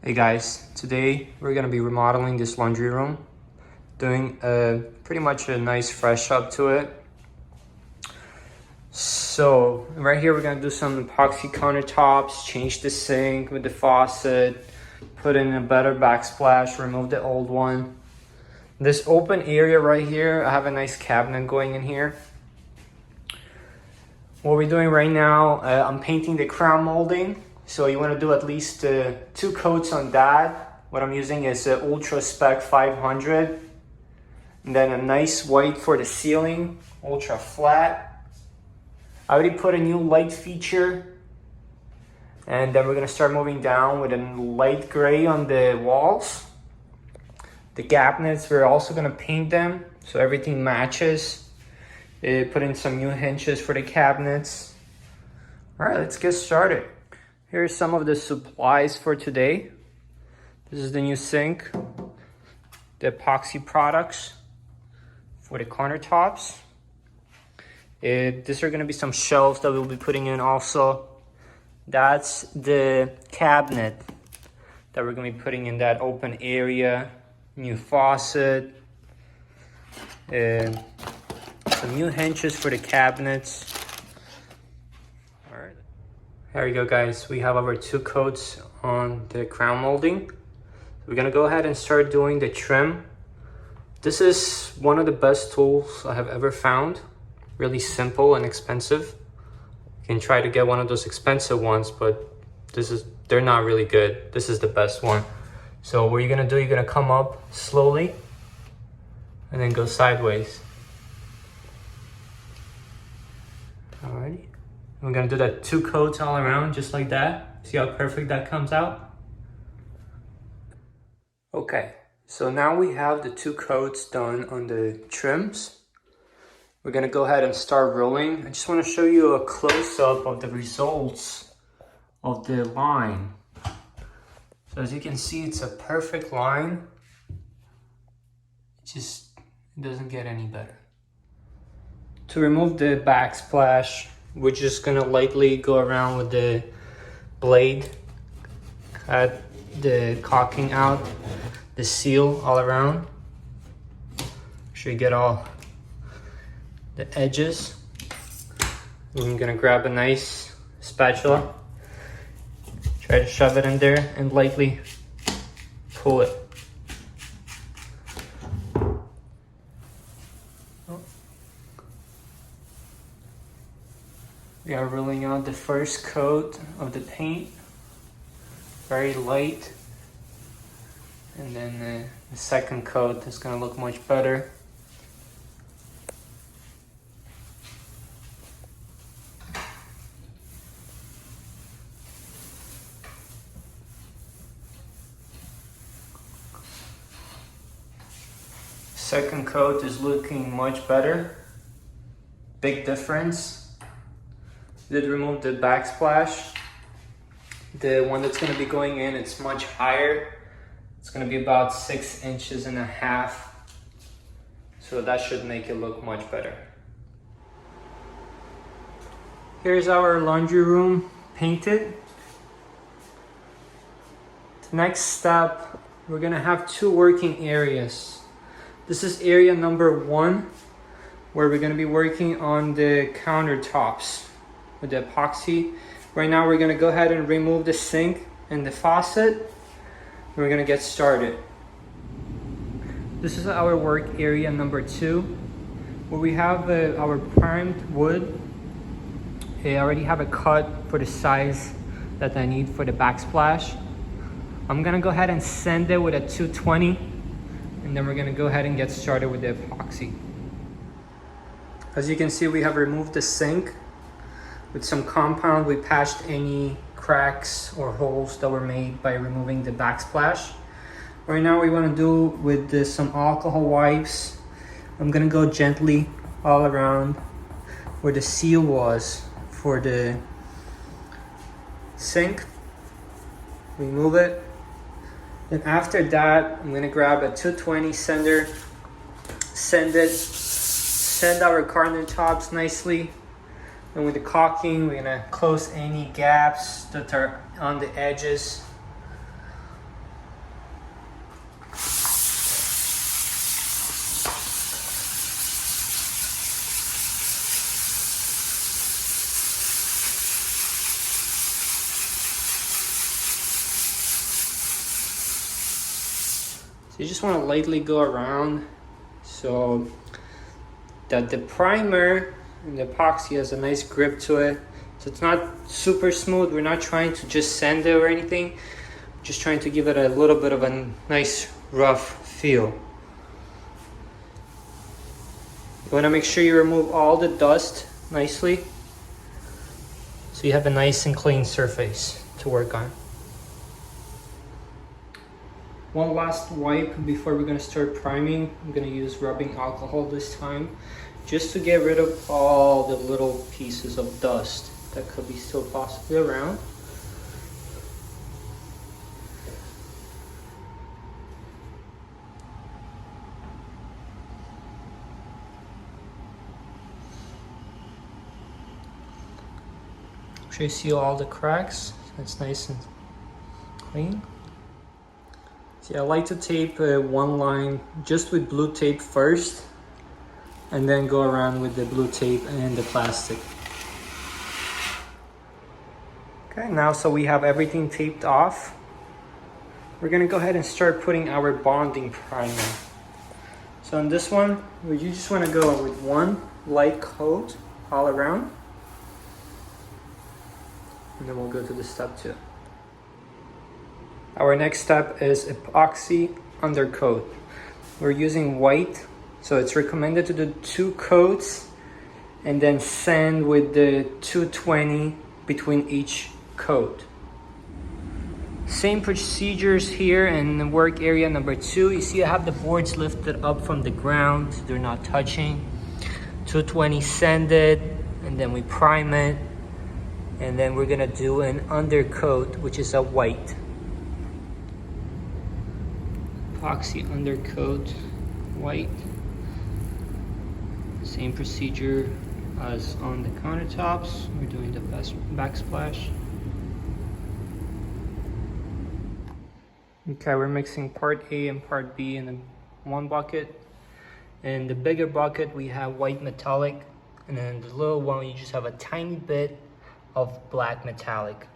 Hey guys, today we're gonna be remodeling this laundry room, doing pretty much a nice fresh up to it. So right here we're gonna do some epoxy countertops, change the sink with the faucet, put in a better backsplash, remove the old one. This open area right here, I have a nice cabinet going in here. What we're doing right now, I'm painting the crown molding. So you want to do at least 2 coats on that. What I'm using is Ultra Spec 500. And then a nice white for the ceiling, ultra flat. I already put a new light feature. And then we're going to start moving down with a light gray on the walls. The cabinets, we're also going to paint them so everything matches. Put in some new hinges for the cabinets. All right, let's get started. Here's some of the supplies for today. This is the new sink, the epoxy products for the countertops. These are gonna be some shelves that we'll be putting in also. That's the cabinet that we're gonna be putting in that open area. New faucet. Some new hinges for the cabinets. All right. There you go, guys. We have our 2 coats on the crown molding. We're gonna go ahead and start doing the trim. This is one of the best tools I have ever found. Really simple and expensive. You can try to get one of those expensive ones, but they're not really good. This is the best one. So what you're gonna do, you're gonna come up slowly and then go sideways. Alrighty. We're gonna do that 2 coats all around, just like that. See how perfect that comes out? Okay, so now we have the 2 coats done on the trims. We're gonna go ahead and start rolling. I just wanna show you a close-up of the results of the line. So as you can see, it's a perfect line. It doesn't get any better. To remove the backsplash, we're just gonna lightly go around with the blade, cut the caulking out, the seal all around. Make sure you get all the edges. I'm gonna grab a nice spatula, try to shove it in there and lightly pull it. We are rolling out the first coat of the paint, very light, and then the second coat is going to look much better. Second coat is looking much better. Big difference. Did remove the backsplash. The one that's going to be going in, it's much higher. It's going to be about 6.5 inches. So that should make it look much better. Here's our laundry room painted. The next step, we're going to have 2 working areas. This is area number 1, where we're going to be working on the countertops with the epoxy. Right now we're gonna go ahead and remove the sink and the faucet. We're gonna get started. This is our work area number 2, where we have our primed wood. I already have a cut for the size that I need for the backsplash. I'm gonna go ahead and sand it with a 220, and then we're gonna go ahead and get started with the epoxy. As you can see, we have removed the sink. With some compound, we patched any cracks or holes that were made by removing the backsplash. Right now, we want to do with some alcohol wipes. I'm gonna go gently all around where the seal was for the sink. Remove it. Then after that, I'm gonna grab a 220 sander, sand our countertops nicely. And with the caulking, we're gonna close any gaps that are on the edges. So you just want to lightly go around so that the primer and the epoxy has a nice grip to it. So it's not super smooth. We're not trying to just sand it or anything. Just trying to give it a little bit of a nice rough feel. You want to make sure you remove all the dust nicely so you have a nice and clean surface to work on. One last wipe before we're going to start priming. I'm going to use rubbing alcohol this time just to get rid of all the little pieces of dust that could be still possibly around. Make sure you seal all the cracks so it's nice and clean. See, I like to tape one line just with blue tape first and then go around with the blue tape and the plastic. Okay, now so we have everything taped off, we're gonna go ahead and start putting our bonding primer. So on this one, you just wanna go with one light coat all around, and then we'll go to the step 2. Our next step is epoxy undercoat. We're using white, so it's recommended to do 2 coats and then sand with the 220 between each coat. Same procedures here in work area number 2. You see I have the boards lifted up from the ground, they're not touching. 220 sanded, and then we prime it, and then we're gonna do an undercoat, which is a white. Epoxy undercoat, white. Same procedure as on the countertops. We're doing the backsplash. Okay, we're mixing part A and part B in one bucket. In the bigger bucket, we have white metallic, and then the little one, you just have a tiny bit of black metallic.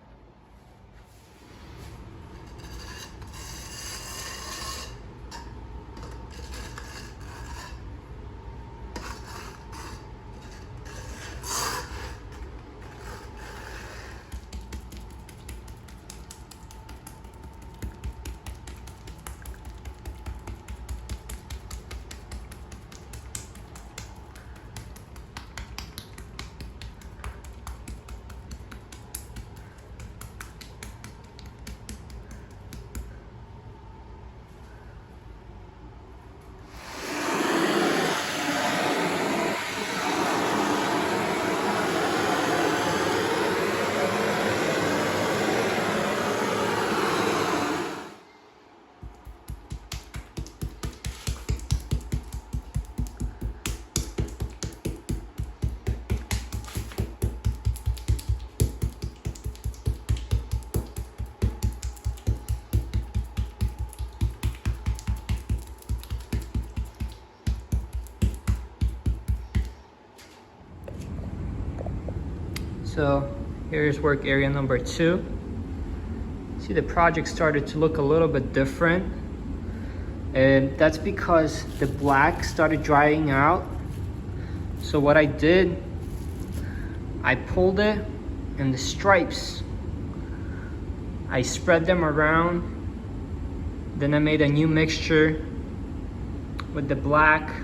So here's work area number 2. See, the project started to look a little bit different, and that's because the black started drying out. So what I did, I pulled it, and the stripes, I spread them around. Then I made a new mixture with the black,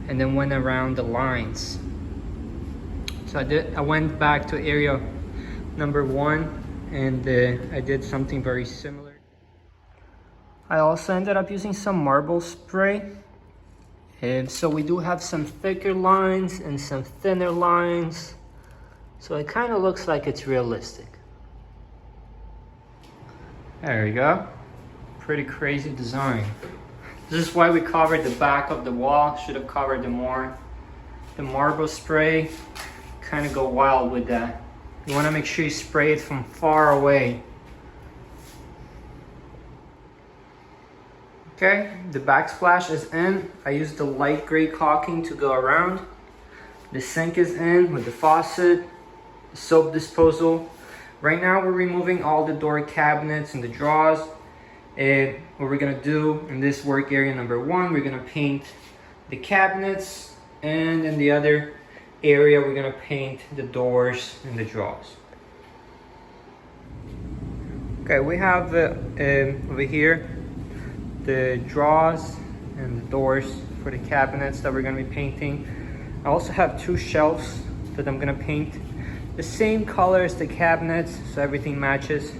and then went around the lines. So I went back to area number 1, and I did something very similar. I also ended up using some marble spray. And so we do have some thicker lines and some thinner lines. So it kind of looks like it's realistic. There we go. Pretty crazy design. This is why we covered the back of the wall. Should have covered the marble spray. Kind of go wild with that. You want to make sure you spray it from far away. Okay, the backsplash is in. I used the light gray caulking to go around. The sink is in with the faucet, the soap disposal. Right now we're removing all the door cabinets and the drawers, What we're gonna do in this work area number 1, we're gonna paint the cabinets, and in the other area we're gonna paint the doors and the drawers. Okay, we have over here the drawers and the doors for the cabinets that we're gonna be painting. I also have 2 shelves that I'm gonna paint the same color as the cabinets, so everything matches.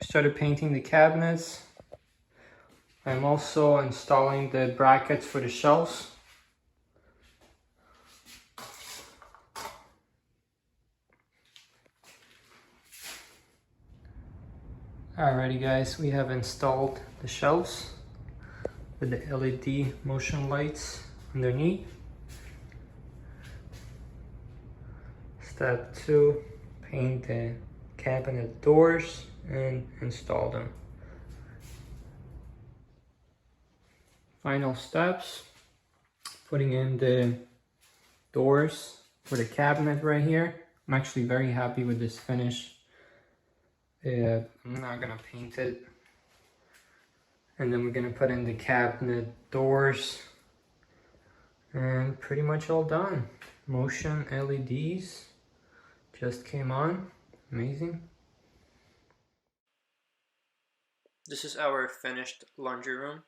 Started painting the cabinets. I'm also installing the brackets for the shelves. Alrighty guys, we have installed the shelves with the LED motion lights underneath. Step 2, paint the cabinet doors and install them. Final steps, putting in the doors for the cabinet right here. I'm actually very happy with this finish. I'm not gonna paint it. And then we're gonna put in the cabinet doors. And pretty much all done. Motion LEDs just came on. Amazing. This is our finished laundry room.